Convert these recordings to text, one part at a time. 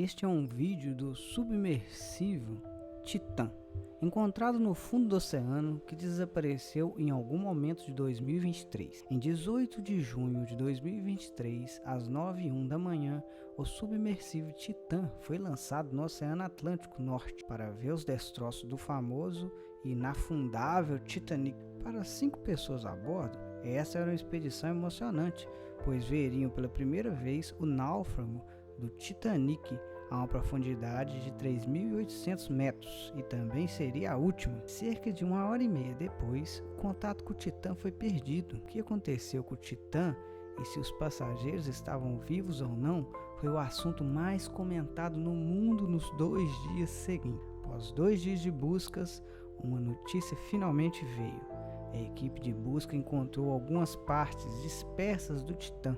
Este é um vídeo do submersível Titan, encontrado no fundo do oceano, que desapareceu em algum momento de 2023. Em 18 de junho de 2023, às 9h01 da manhã, o submersível Titan foi lançado no Oceano Atlântico Norte para ver os destroços do famoso e inafundável Titanic. Para 5 pessoas a bordo, essa era uma expedição emocionante, pois veriam pela primeira vez o náufrago do Titanic a uma profundidade de 3.800 metros, e também seria a última. Cerca de 1h30 depois, o contato com o Titã foi perdido. O que aconteceu com o Titã e se os passageiros estavam vivos ou não foi o assunto mais comentado no mundo nos 2 dias seguintes. Após 2 dias de buscas, uma notícia finalmente veio. A equipe de busca encontrou algumas partes dispersas do Titã,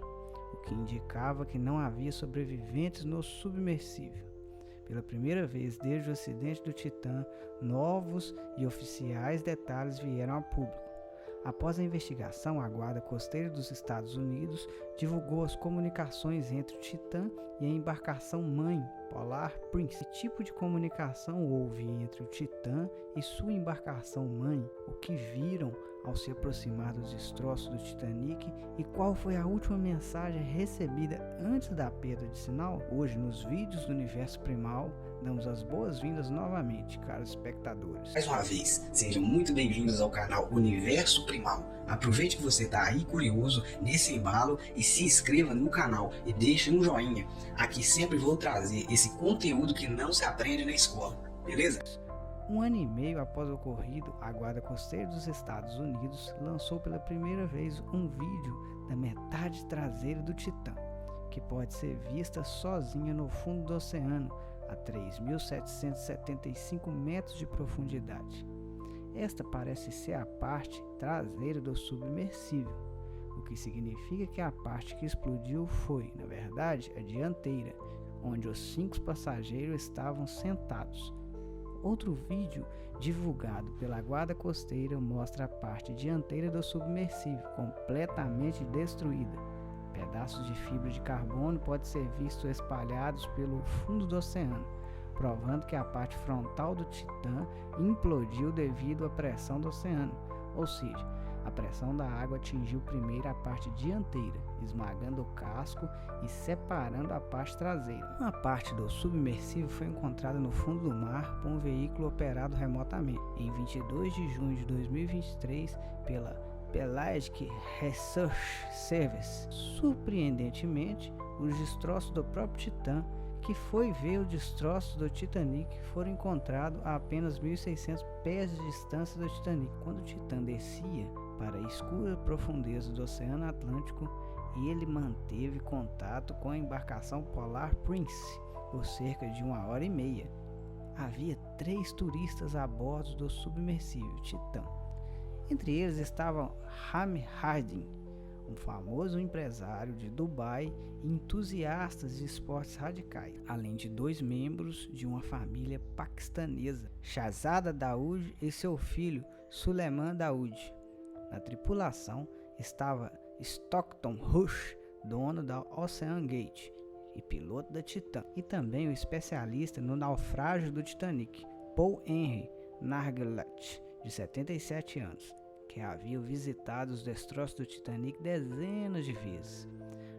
o que indicava que não havia sobreviventes no submersível. Pela primeira vez desde o acidente do Titã, novos e oficiais detalhes vieram ao público. Após a investigação, a Guarda Costeira dos Estados Unidos divulgou as comunicações entre o Titã e a embarcação mãe, Polar Prince. Que tipo de comunicação houve entre o Titã e sua embarcação mãe? O que viram ao se aproximar dos destroços do Titanic e qual foi a última mensagem recebida antes da perda de sinal? Hoje, nos vídeos do Universo Primal, damos as boas-vindas novamente, caros espectadores. Mais uma vez, sejam muito bem-vindos ao canal Universo Primal. Aproveite que você está aí curioso nesse embalo e se inscreva no canal e deixe um joinha. Aqui sempre vou trazer esse conteúdo que não se aprende na escola, beleza? 1 ano e meio após o ocorrido, a Guarda Costeira dos Estados Unidos lançou pela primeira vez um vídeo da metade traseira do Titã, que pode ser vista sozinha no fundo do oceano, a 3.775 metros de profundidade. Esta parece ser a parte traseira do submersível, o que significa que a parte que explodiu foi, na verdade, a dianteira, onde os 5 passageiros estavam sentados. Outro vídeo divulgado pela Guarda Costeira mostra a parte dianteira do submersível completamente destruída. Pedaços de fibra de carbono podem ser vistos espalhados pelo fundo do oceano, provando que a parte frontal do Titã implodiu devido à pressão do oceano, ou seja, a pressão da água atingiu primeiro a parte dianteira, esmagando o casco e separando a parte traseira. Uma parte do submersível foi encontrada no fundo do mar por um veículo operado remotamente, em 22 de junho de 2023 pela Pelagic Research Service. Surpreendentemente, os destroços do próprio Titã, que foi ver os destroços do Titanic, foram encontrados a apenas 1.600 pés de distância do Titanic. Quando o Titã descia para a escura profundeza do Oceano Atlântico, ele manteve contato com a embarcação Polar Prince por cerca de 1h30. Havia 3 turistas a bordo do submersível Titã. Entre eles estavam Rami Harding, um famoso empresário de Dubai e entusiastas de esportes radicais, além de 2 membros de uma família paquistanesa, Shahzada Dawood e seu filho Suleiman Dawood. Na tripulação estava Stockton Rush, dono da Ocean Gate e piloto da Titã, e também o especialista no naufrágio do Titanic, Paul Henry Nargeolet, de 77 anos, que havia visitado os destroços do Titanic dezenas de vezes.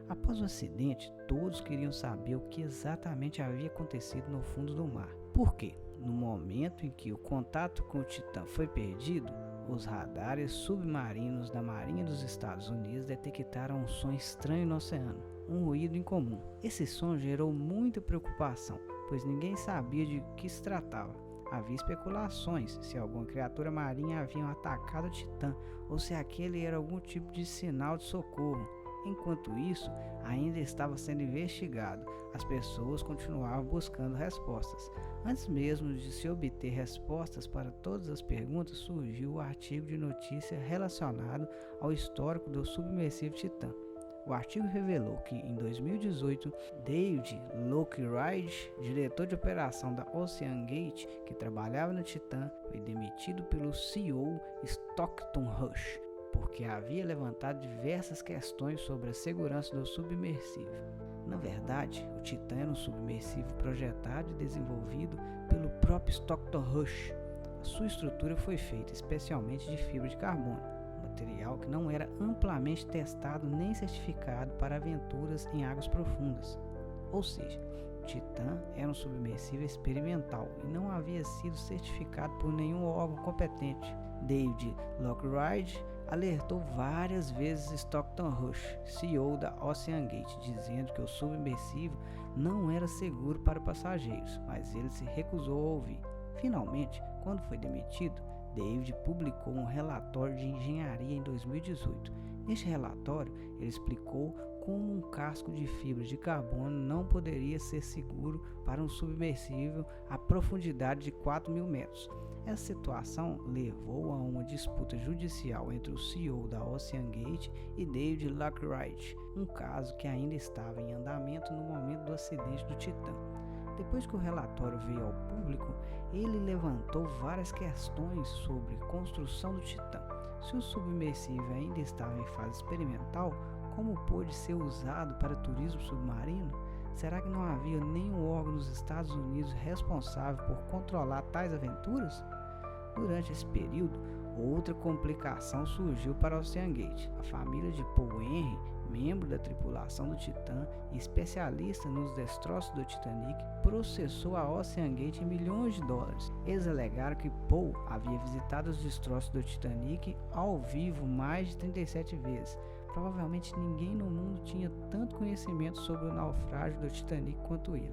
Após o acidente, todos queriam saber o que exatamente havia acontecido no fundo do mar. Por quê? No momento em que o contato com o Titã foi perdido, os radares submarinos da Marinha dos Estados Unidos detectaram um som estranho no oceano, um ruído incomum. Esse som gerou muita preocupação, pois ninguém sabia de que se tratava. Havia especulações se alguma criatura marinha havia atacado o Titã ou se aquele era algum tipo de sinal de socorro. Enquanto isso ainda estava sendo investigado, as pessoas continuavam buscando respostas. Antes mesmo de se obter respostas para todas as perguntas, surgiu o artigo de notícia relacionado ao histórico do submersível Titã. O artigo revelou que, em 2018, David Lockridge, diretor de operação da Ocean Gate, que trabalhava no Titã, foi demitido pelo CEO Stockton Rush, porque havia levantado diversas questões sobre a segurança do submersível. Na verdade, o Titan era um submersível projetado e desenvolvido pelo próprio Stockton Rush. A sua estrutura foi feita especialmente de fibra de carbono, material que não era amplamente testado nem certificado para aventuras em águas profundas. Ou seja, o Titan era um submersível experimental e não havia sido certificado por nenhum órgão competente. David Lockridge alertou várias vezes Stockton Rush, CEO da OceanGate, dizendo que o submersível não era seguro para passageiros, mas ele se recusou a ouvir. Finalmente, quando foi demitido, David publicou um relatório de engenharia em 2018. Neste relatório, ele explicou como um casco de fibra de carbono não poderia ser seguro para um submersível a profundidade de 4.000 metros. Essa situação levou a uma disputa judicial entre o CEO da OceanGate e David Lockridge, um caso que ainda estava em andamento no momento do acidente do Titan. Depois que o relatório veio ao público, ele levantou várias questões sobre a construção do Titan. Se o submersível ainda estava em fase experimental, como pôde ser usado para turismo submarino? Será que não havia nenhum órgão nos Estados Unidos responsável por controlar tais aventuras? Durante esse período, outra complicação surgiu para a OceanGate. A família de Paul Henry, membro da tripulação do Titan e especialista nos destroços do Titanic, processou a OceanGate em milhões de dólares. Eles alegaram que Paul havia visitado os destroços do Titanic ao vivo mais de 37 vezes. Provavelmente ninguém no mundo tinha tanto conhecimento sobre o naufrágio do Titanic quanto ele.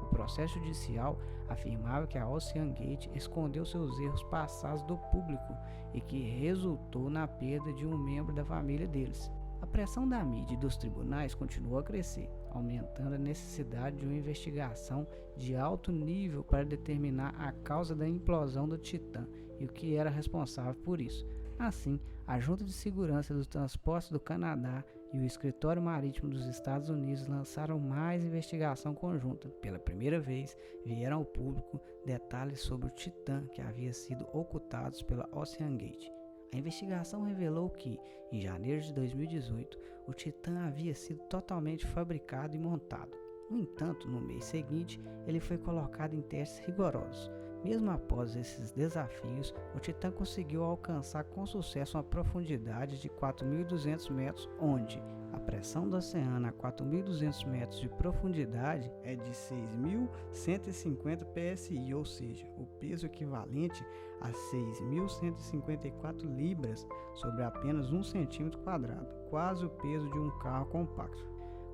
O processo judicial afirmava que a OceanGate escondeu seus erros passados do público e que resultou na perda de um membro da família deles. A pressão da mídia e dos tribunais continuou a crescer, aumentando a necessidade de uma investigação de alto nível para determinar a causa da implosão do Titan e o que era responsável por isso. Assim, a Junta de Segurança dos Transportes do Canadá e o Escritório Marítimo dos Estados Unidos lançaram mais investigação conjunta. Pela primeira vez, vieram ao público detalhes sobre o Titan que havia sido ocultados pela OceanGate. A investigação revelou que, em janeiro de 2018, o Titan havia sido totalmente fabricado e montado. No entanto, no mês seguinte, ele foi colocado em testes rigorosos. Mesmo após esses desafios, o Titan conseguiu alcançar com sucesso uma profundidade de 4.200 metros, onde a pressão do oceano a 4.200 metros de profundidade é de 6.150 psi, ou seja, o peso equivalente a 6.154 libras sobre apenas 1 centímetro quadrado, quase o peso de um carro compacto.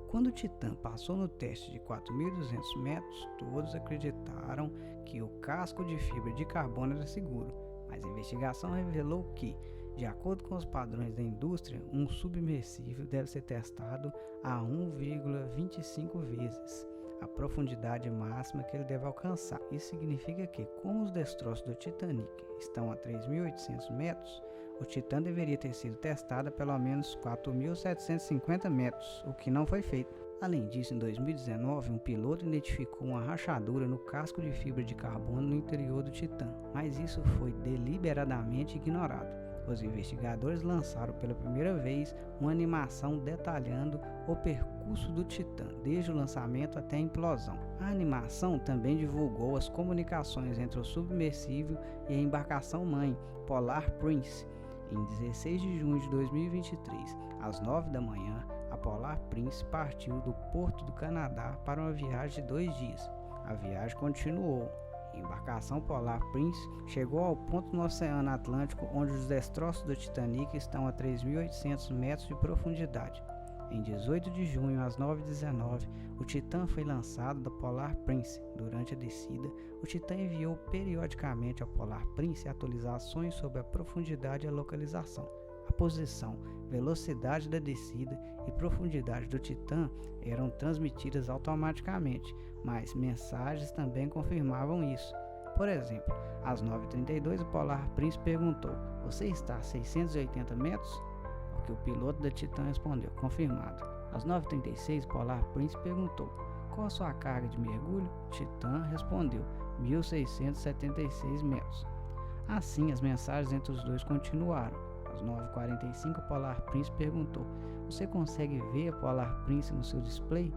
Quando o Titan passou no teste de 4.200 metros, todos acreditaram que o casco de fibra de carbono era seguro, mas a investigação revelou que, de acordo com os padrões da indústria, um submersível deve ser testado a 1,25 vezes a profundidade máxima que ele deve alcançar. Isso significa que, como os destroços do Titanic estão a 3.800 metros, o Titan deveria ter sido testado a pelo menos 4.750 metros, o que não foi feito. Além disso, em 2019, um piloto identificou uma rachadura no casco de fibra de carbono no interior do Titan, mas isso foi deliberadamente ignorado. Os investigadores lançaram pela primeira vez uma animação detalhando o percurso do Titan, desde o lançamento até a implosão. A animação também divulgou as comunicações entre o submersível e a embarcação-mãe, Polar Prince. Em 16 de junho de 2023, às 9 da manhã, a Polar Prince partiu do Porto do Canadá para uma viagem de 2 dias. A viagem continuou. A embarcação Polar Prince chegou ao ponto no Oceano Atlântico onde os destroços do Titanic estão a 3.800 metros de profundidade. Em 18 de junho, às 9h19, o Titan foi lançado da Polar Prince. Durante a descida, o Titan enviou periodicamente ao Polar Prince atualizações sobre a profundidade e a localização. A posição, velocidade da descida e profundidade do Titan eram transmitidas automaticamente, mas mensagens também confirmavam isso. Por exemplo, às 9h32, o Polar Prince perguntou: "Você está a 680 metros?" Ao que o piloto da Titan respondeu: "Confirmado." Às 9h36, o Polar Prince perguntou: "Qual a sua carga de mergulho?" O Titan respondeu: 1.676 metros. Assim, as mensagens entre os dois continuaram. Às 9h45, o Polar Prince perguntou: "Você consegue ver a Polar Prince no seu display?"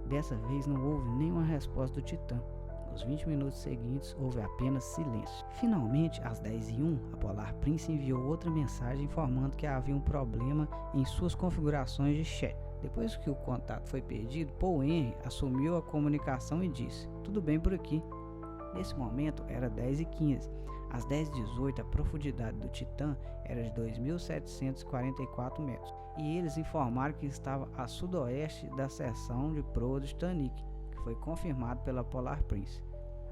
Dessa vez não houve nenhuma resposta do Titã. Nos 20 minutos seguintes, houve apenas silêncio. Finalmente, às 10h01, a Polar Prince enviou outra mensagem informando que havia um problema em suas configurações de chat. Depois que o contato foi perdido, Paul Henry assumiu a comunicação e disse: "Tudo bem por aqui." Nesse momento, era 10h15. Às 10h18, a profundidade do Titã era de 2.744 metros, e eles informaram que estava a sudoeste da seção de proa do Titanic, que foi confirmado pela Polar Prince.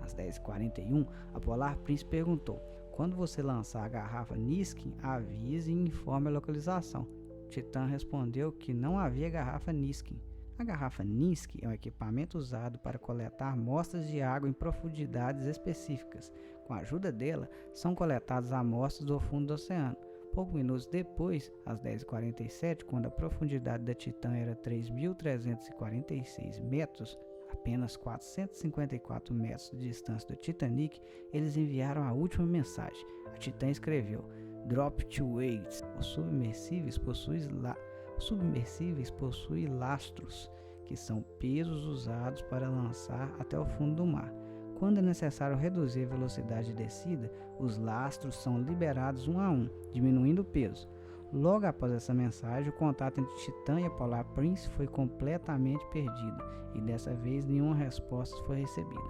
Às 10h41, a Polar Prince perguntou: "Quando você lançar a garrafa Niskin, avise e informe a localização." O Titã respondeu que não havia garrafa Niskin. A garrafa Niskin é um equipamento usado para coletar amostras de água em profundidades específicas. Com a ajuda dela, são coletadas amostras do fundo do oceano. Poucos minutos depois, às 10h47, quando a profundidade da Titã era 3.346 metros, apenas 454 metros de distância do Titanic, eles enviaram a última mensagem. A Titã escreveu: "Drop to weights." Os submersíveis possuem lastros, que são pesos usados para lançar até o fundo do mar. Quando é necessário reduzir a velocidade de descida, os lastros são liberados um a um, diminuindo o peso. Logo após essa mensagem, o contato entre Titã e a Polar Prince foi completamente perdido, e dessa vez nenhuma resposta foi recebida.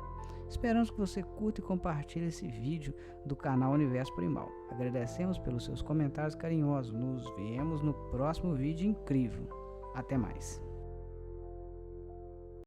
Esperamos que você curta e compartilhe esse vídeo do canal Universo Primal. Agradecemos pelos seus comentários carinhosos. Nos vemos no próximo vídeo incrível. Até mais.